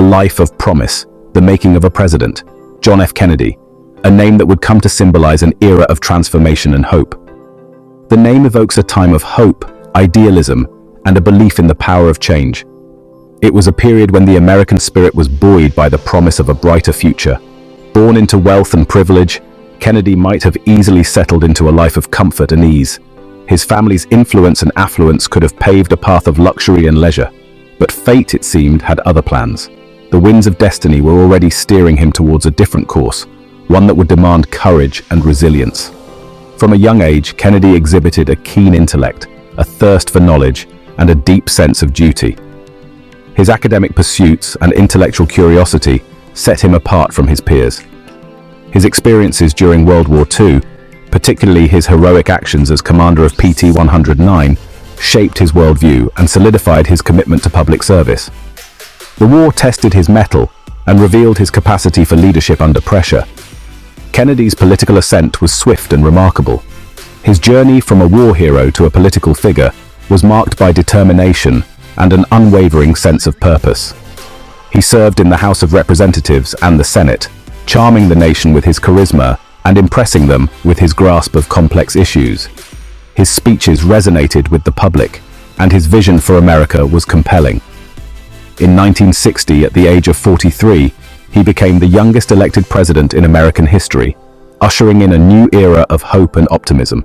A life of promise, the making of a president, John F. Kennedy, a name that would come to symbolize an era of transformation and hope. The name evokes a time of hope, idealism, and a belief in the power of change. It was a period when the American spirit was buoyed by the promise of a brighter future. Born into wealth and privilege, Kennedy might have easily settled into a life of comfort and ease. His family's influence and affluence could have paved a path of luxury and leisure. But fate, it seemed, had other plans. The winds of destiny were already steering him towards a different course, one that would demand courage and resilience. From a young age, Kennedy exhibited a keen intellect, a thirst for knowledge, and a deep sense of duty. His academic pursuits and intellectual curiosity set him apart from his peers. His experiences during World War II, particularly his heroic actions as commander of PT 109, shaped his worldview and solidified his commitment to public service. The war tested his mettle and revealed his capacity for leadership under pressure. Kennedy's political ascent was swift and remarkable. His journey from a war hero to a political figure was marked by determination and an unwavering sense of purpose. He served in the House of Representatives and the Senate, charming the nation with his charisma and impressing them with his grasp of complex issues. His speeches resonated with the public, and his vision for America was compelling. In 1960, at the age of 43, he became the youngest elected president in American history, ushering in a new era of hope and optimism.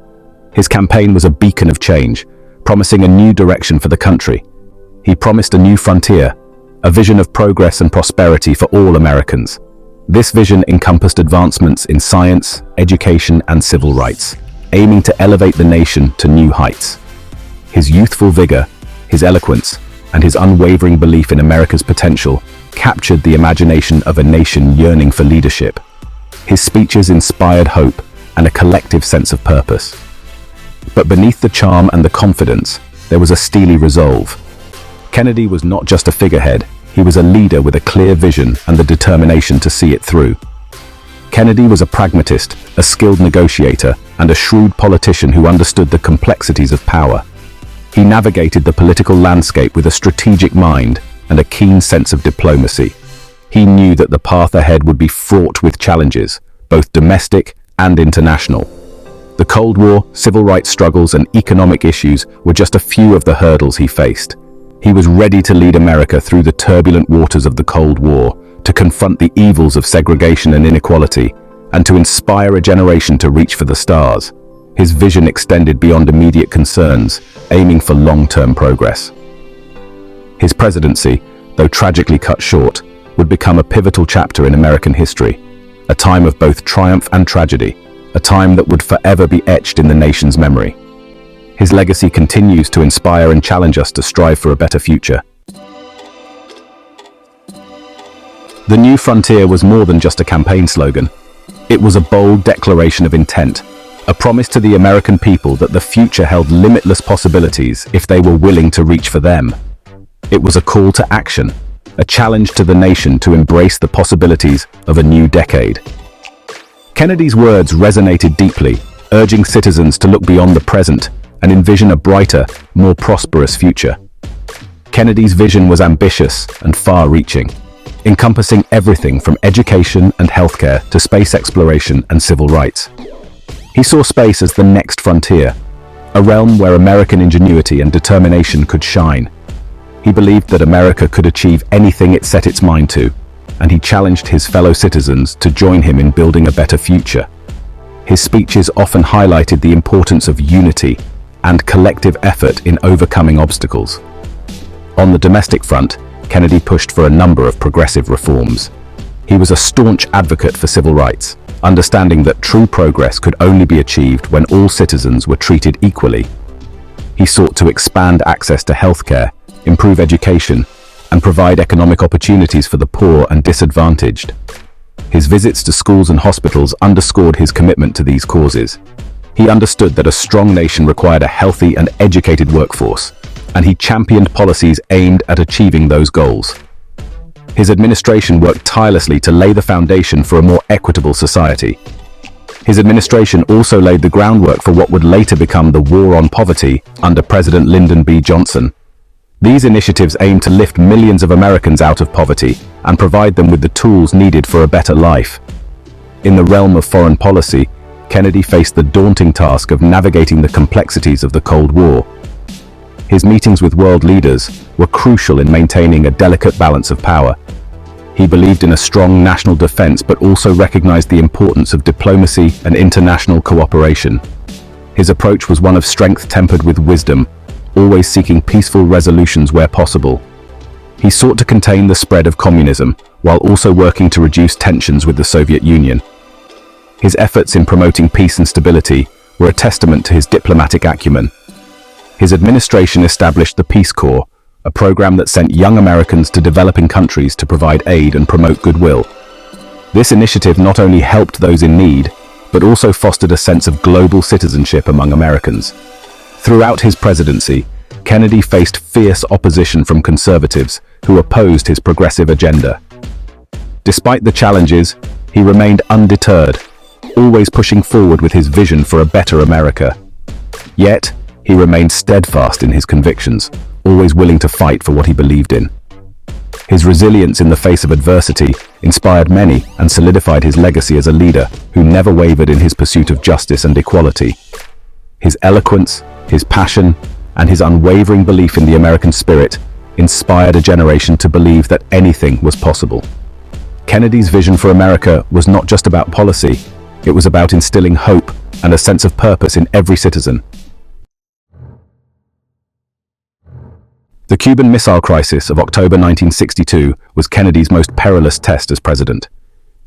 His campaign was a beacon of change, promising a new direction for the country. He promised a new frontier, a vision of progress and prosperity for all Americans. This vision encompassed advancements in science, education, and civil rights, aiming to elevate the nation to new heights. His youthful vigor, his eloquence, and his unwavering belief in America's potential captured the imagination of a nation yearning for leadership. His speeches inspired hope and a collective sense of purpose. But beneath the charm and the confidence, there was a steely resolve. Kennedy was not just a figurehead, he was a leader with a clear vision and the determination to see it through. Kennedy was a pragmatist, a skilled negotiator, and a shrewd politician who understood the complexities of power. He navigated the political landscape with a strategic mind and a keen sense of diplomacy. He knew that the path ahead would be fraught with challenges, both domestic and international. The Cold War, civil rights struggles, and economic issues were just a few of the hurdles he faced. He was ready to lead America through the turbulent waters of the Cold War, to confront the evils of segregation and inequality, and to inspire a generation to reach for the stars. His vision extended beyond immediate concerns, aiming for long-term progress. His presidency, though tragically cut short, would become a pivotal chapter in American history, a time of both triumph and tragedy, a time that would forever be etched in the nation's memory. His legacy continues to inspire and challenge us to strive for a better future. The New Frontier was more than just a campaign slogan. It was a bold declaration of intent, a promise to the American people that the future held limitless possibilities if they were willing to reach for them. It was a call to action, a challenge to the nation to embrace the possibilities of a new decade. Kennedy's words resonated deeply, urging citizens to look beyond the present and envision a brighter, more prosperous future. Kennedy's vision was ambitious and far-reaching, encompassing everything from education and healthcare to space exploration and civil rights. He saw space as the next frontier, a realm where American ingenuity and determination could shine. He believed that America could achieve anything it set its mind to, and he challenged his fellow citizens to join him in building a better future. His speeches often highlighted the importance of unity and collective effort in overcoming obstacles. On the domestic front, Kennedy pushed for a number of progressive reforms. He was a staunch advocate for civil rights, understanding that true progress could only be achieved when all citizens were treated equally. He sought to expand access to healthcare, improve education, and provide economic opportunities for the poor and disadvantaged. His visits to schools and hospitals underscored his commitment to these causes. He understood that a strong nation required a healthy and educated workforce, and he championed policies aimed at achieving those goals. His administration worked tirelessly to lay the foundation for a more equitable society. His administration also laid the groundwork for what would later become the War on Poverty under President Lyndon B. Johnson. These initiatives aimed to lift millions of Americans out of poverty and provide them with the tools needed for a better life. In the realm of foreign policy, Kennedy faced the daunting task of navigating the complexities of the Cold War. His meetings with world leaders were crucial in maintaining a delicate balance of power. He believed in a strong national defense but also recognized the importance of diplomacy and international cooperation. His approach was one of strength tempered with wisdom, always seeking peaceful resolutions where possible. He sought to contain the spread of communism while also working to reduce tensions with the Soviet Union. His efforts in promoting peace and stability were a testament to his diplomatic acumen. His administration established the Peace Corps, a program that sent young Americans to developing countries to provide aid and promote goodwill. This initiative not only helped those in need, but also fostered a sense of global citizenship among Americans. Throughout his presidency, Kennedy faced fierce opposition from conservatives who opposed his progressive agenda. Despite the challenges, he remained undeterred, always pushing forward with his vision for a better America. Yet, he remained steadfast in his convictions, always willing to fight for what he believed in. His resilience in the face of adversity inspired many and solidified his legacy as a leader who never wavered in his pursuit of justice and equality. His eloquence, his passion, and his unwavering belief in the American spirit inspired a generation to believe that anything was possible. Kennedy's vision for America was not just about policy, it was about instilling hope and a sense of purpose in every citizen. The Cuban Missile Crisis of October 1962 was Kennedy's most perilous test as president.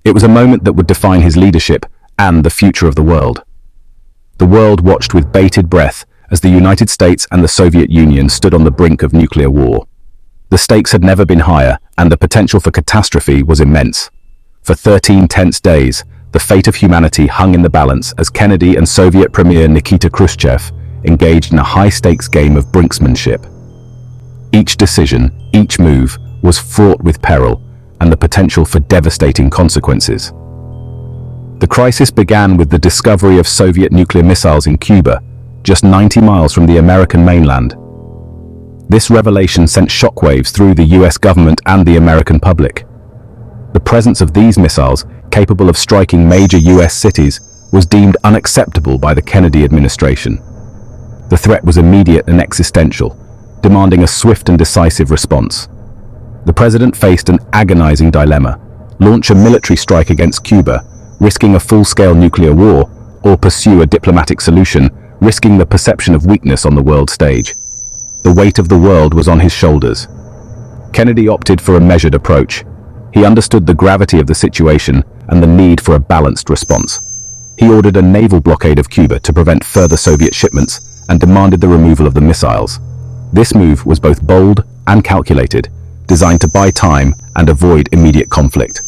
It was a moment that would define his leadership and the future of the world. The world watched with bated breath as the United States and the Soviet Union stood on the brink of nuclear war. The stakes had never been higher, and the potential for catastrophe was immense. For 13 tense days, the fate of humanity hung in the balance as Kennedy and Soviet Premier Nikita Khrushchev engaged in a high-stakes game of brinksmanship. Each decision, each move, was fraught with peril and the potential for devastating consequences. The crisis began with the discovery of Soviet nuclear missiles in Cuba, just 90 miles from the American mainland. This revelation sent shockwaves through the US government and the American public. The presence of these missiles, capable of striking major US cities, was deemed unacceptable by the Kennedy administration. The threat was immediate and existential, demanding a swift and decisive response. The president faced an agonizing dilemma: launch a military strike against Cuba, risking a full-scale nuclear war, or pursue a diplomatic solution, risking the perception of weakness on the world stage. The weight of the world was on his shoulders. Kennedy opted for a measured approach. He understood the gravity of the situation and the need for a balanced response. He ordered a naval blockade of Cuba to prevent further Soviet shipments and demanded the removal of the missiles. This move was both bold and calculated, designed to buy time and avoid immediate conflict.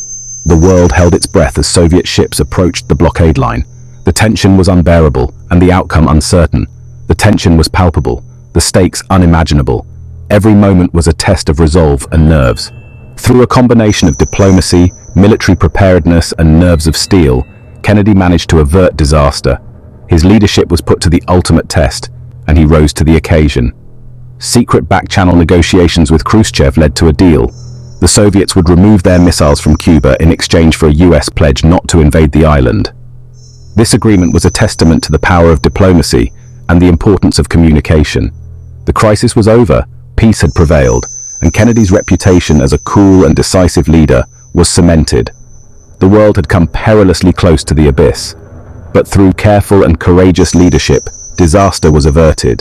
The world held its breath as Soviet ships approached the blockade line. The tension was unbearable and the outcome uncertain. The tension was palpable, the stakes unimaginable. Every moment was a test of resolve and nerves. Through a combination of diplomacy, military preparedness, and nerves of steel, Kennedy managed to avert disaster. His leadership was put to the ultimate test, and he rose to the occasion. Secret back-channel negotiations with Khrushchev led to a deal. The Soviets would remove their missiles from Cuba in exchange for a US pledge not to invade the island. This agreement was a testament to the power of diplomacy and the importance of communication. The crisis was over, peace had prevailed, and Kennedy's reputation as a cool and decisive leader was cemented. The world had come perilously close to the abyss, but through careful and courageous leadership, disaster was averted.